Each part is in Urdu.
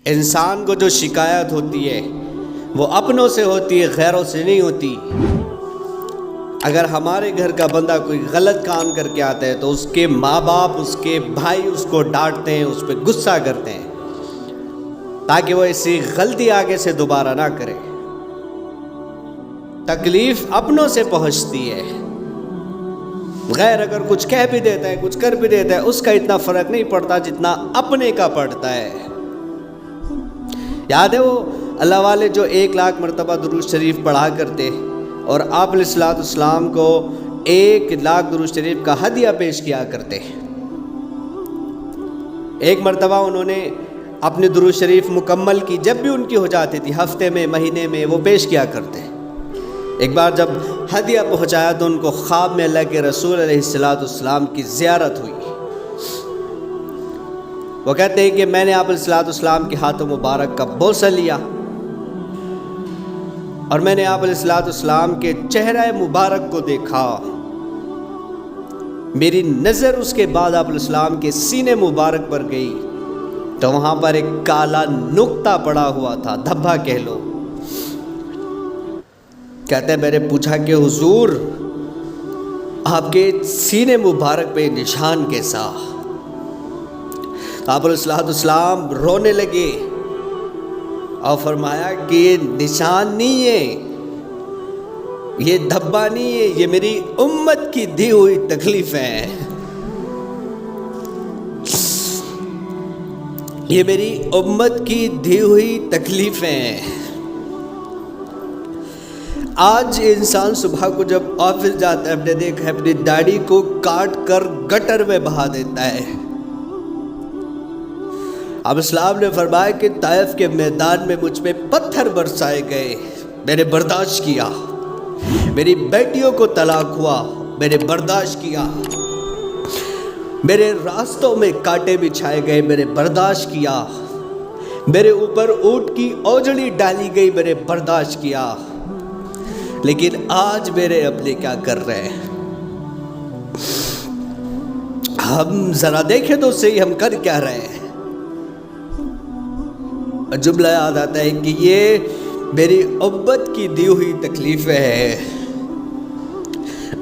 انسان کو جو شکایت ہوتی ہے وہ اپنوں سے ہوتی ہے، غیروں سے نہیں ہوتی۔ اگر ہمارے گھر کا بندہ کوئی غلط کام کر کے آتا ہے تو اس کے ماں باپ، اس کے بھائی اس کو ڈانٹتے ہیں، اس پہ غصہ کرتے ہیں تاکہ وہ ایسی غلطی آگے سے دوبارہ نہ کرے۔ تکلیف اپنوں سے پہنچتی ہے، غیر اگر کچھ کہہ بھی دیتا ہے، کچھ کر بھی دیتا ہے، اس کا اتنا فرق نہیں پڑتا جتنا اپنے کا پڑتا ہے۔ یاد ہے وہ اللہ والے جو 1,00,000 مرتبہ درود شریف پڑھا کرتے اور آپ علیہ الصلوۃ والسلام کو 1,00,000 درود شریف کا ہدیہ پیش کیا کرتے۔ ایک مرتبہ انہوں نے اپنی درود شریف مکمل کی، جب بھی ان کی ہو جاتی تھی، ہفتے میں، مہینے میں وہ پیش کیا کرتے۔ ایک بار جب ہدیہ پہنچایا تو ان کو خواب میں اللہ کے رسول علیہ الصلوۃ والسلام کی زیارت ہوئی۔ وہ کہتے ہیں کہ میں نے آپ علیہ الصلوۃ والسلام کے ہاتھوں مبارک کا بوسہ لیا اور میں نے آپ علیہ الصلوۃ والسلام کے چہرہ مبارک کو دیکھا۔ میری نظر اس کے بعد آپ علیہ السلام کے سینے مبارک پر گئی تو وہاں پر ایک کالا نقطہ پڑا ہوا تھا، دھبا کہہ لو۔ کہتے ہیں میں نے پوچھا کہ حضور آپ کے سینے مبارک پہ نشان کیسا؟ آپ علیہ الصلوۃ والسلام رونے لگے اور فرمایا کہ یہ نشان نہیں ہے، یہ دھبا نہیں ہے، یہ میری امت کی دی ہوئی تکلیفیں ہیں، یہ میری امت کی دی ہوئی تکلیفیں ہیں۔ آج انسان صبح کو جب آفس جاتا ہے، ہم نے دیکھا ہے اپنی داڑھی کو کاٹ کر گٹر میں بہا دیتا ہے۔ اب اسلام نے فرمایا کہ طائف کے میدان میں مجھ پہ پتھر برسائے گئے، میں نے برداشت کیا۔ میری بیٹیوں کو طلاق ہوا، میں نے برداشت کیا۔ میرے راستوں میں کانٹے بچھائے گئے، میں نے برداشت کیا۔ میرے اوپر اونٹ کی اوجڑی ڈالی گئی، میں نے برداشت کیا۔ لیکن آج میرے اپنے کیا کر رہے ہیں؟ ہم ذرا دیکھیں تو صحیح، ہم کر کیا رہے ہیں؟ جملہ یاد آتا ہے کہ یہ میری امت کی دی ہوئی تکلیفیں ہیں۔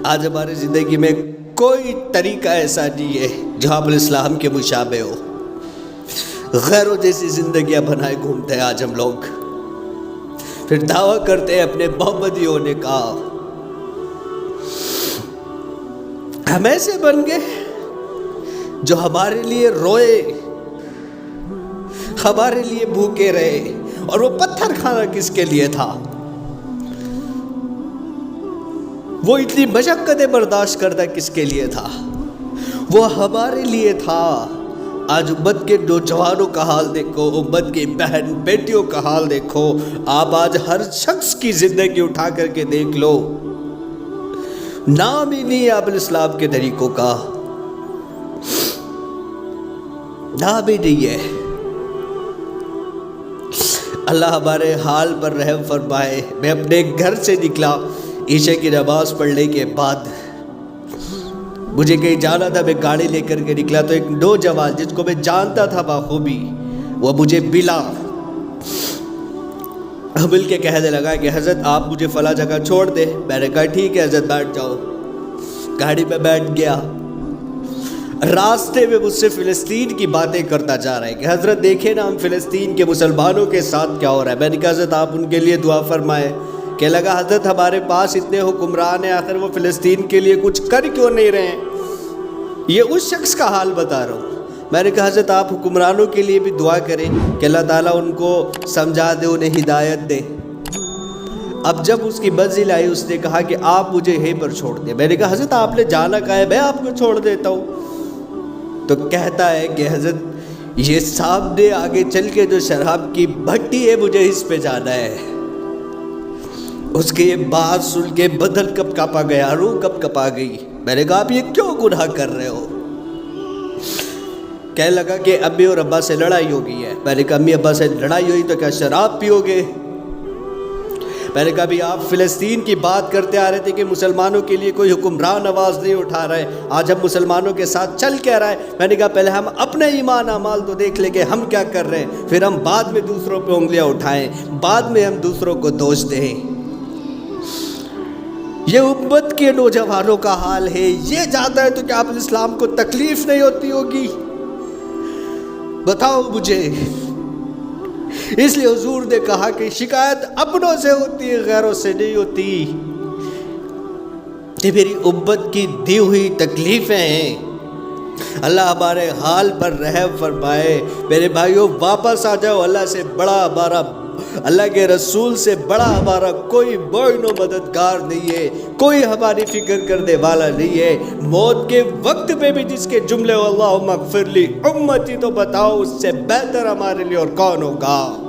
آج ہماری زندگی میں کوئی طریقہ ایسا نہیں ہے جو آپ علیہ السلام کے مشابہ ہو۔ غیروں جیسی زندگیاں بنائے گھومتے ہیں آج ہم لوگ، پھر دعویٰ کرتے ہیں اپنے محمدی ہونے کا۔ ہم ایسے بن گئے جو ہمارے لیے روئے، ہمارے لیے بھوکے رہے، اور وہ پتھر کھانا کس کے لیے تھا؟ وہ اتنی مشقتیں برداشت کرتا کس کے لیے تھا؟ وہ ہمارے لیے تھا۔ آج امت کے نوجوانوں کا حال دیکھو، امت کی بہن بیٹیوں کا حال دیکھو۔ آپ آج ہر شخص کی زندگی اٹھا کر کے دیکھ لو، نام ہی نہیں آپ علیہ السلام کے طریقوں کا، نام ہی نہیں ہے۔ اللہ ہمارے حال پر رحم فرمائے۔ میں اپنے گھر سے نکلا عشاء کی نماز پڑھنے کے بعد، مجھے کہیں جانا تھا، میں گاڑی لے کر کے نکلا تو ایک نوجوان جس کو میں جانتا تھا بخوبی، وہ مجھے ملا، مل کے کہنے لگا کہ حضرت آپ مجھے فلاں جگہ چھوڑ دیں۔ میں نے کہا ٹھیک ہے حضرت، بیٹھ جاؤ۔ گاڑی میں بیٹھ گیا، راستے میں مجھ سے فلسطین کی باتیں کرتا جا رہا ہے کہ حضرت دیکھیں نا ہم فلسطین کے مسلمانوں کے ساتھ کیا ہو رہا ہے۔ میں نے کہا حضرت آپ ان کے لیے دعا فرمائے۔ کہ لگا حضرت ہمارے پاس اتنے حکمران ہیں، آخر وہ فلسطین کے لیے کچھ کر کیوں نہیں رہے ہیں؟ یہ اس شخص کا حال بتا رہا ہوں۔ میں نے کہا حضرت آپ حکمرانوں کے لیے بھی دعا کریں کہ اللہ تعالیٰ ان کو سمجھا دے، انہیں ہدایت دے۔ اب جب اس کی منزل آئی اس نے کہا کہ آپ مجھے یہیں پر چھوڑ دیں۔ میں نے کہا حضرت آپ نے جانا کہا ہے، میں آپ کو چھوڑ دیتا ہوں۔ تو کہتا ہے کہ حضرت یہ سامنے آگے چل کے جو شراب کی بھٹی ہے مجھے اس پہ جانا ہے۔ اس کے یہ بات سن کے بدن کب کپا گیا، روح کب کپا گئی۔ میں نے کہا آپ یہ کیوں گناہ کر رہے ہو؟ کہنے لگا کہ امی اور ابا سے لڑائی ہو گئی ہے۔ میں نے کہا امی ابا سے لڑائی ہوئی تو کیا شراب پیو گے؟ میں نے کہا بھی آپ فلسطین کی بات کرتے آ رہے تھے کہ مسلمانوں کے لیے کوئی حکمران آواز نہیں اٹھا رہے، آج ہم مسلمانوں کے ساتھ چل کیا رہا ہے؟ میں نے کہا پہلے ہم اپنے ایمان اعمال تو دیکھ لیں کہ ہم کیا کر رہے ہیں، پھر ہم بعد میں دوسروں پہ انگلیاں اٹھائیں، بعد میں ہم دوسروں کو دوش دیں۔ یہ امت کے نوجوانوں کا حال ہے، یہ جاتا ہے تو کیا آپ اسلام کو تکلیف نہیں ہوتی ہوگی؟ بتاؤ مجھے۔ اس لیے حضور نے کہا کہ شکایت اپنوں سے ہوتی ہے، غیروں سے نہیں ہوتی۔ یہ میری امت کی دی ہوئی تکلیفیں ہیں، اللہ ہمارے حال پر رحم فرمائے۔ میرے بھائیوں واپس آ جاؤ، اللہ سے بڑا ہمارا، اللہ کے رسول سے بڑا ہمارا کوئی معین و مددگار نہیں ہے، کوئی ہماری فکر کرنے والا نہیں ہے۔ موت کے وقت میں بھی جس کے جملے اللہم اغفر لی امتی، تو بتاؤ اس سے بہتر ہمارے لیے اور کون ہوگا؟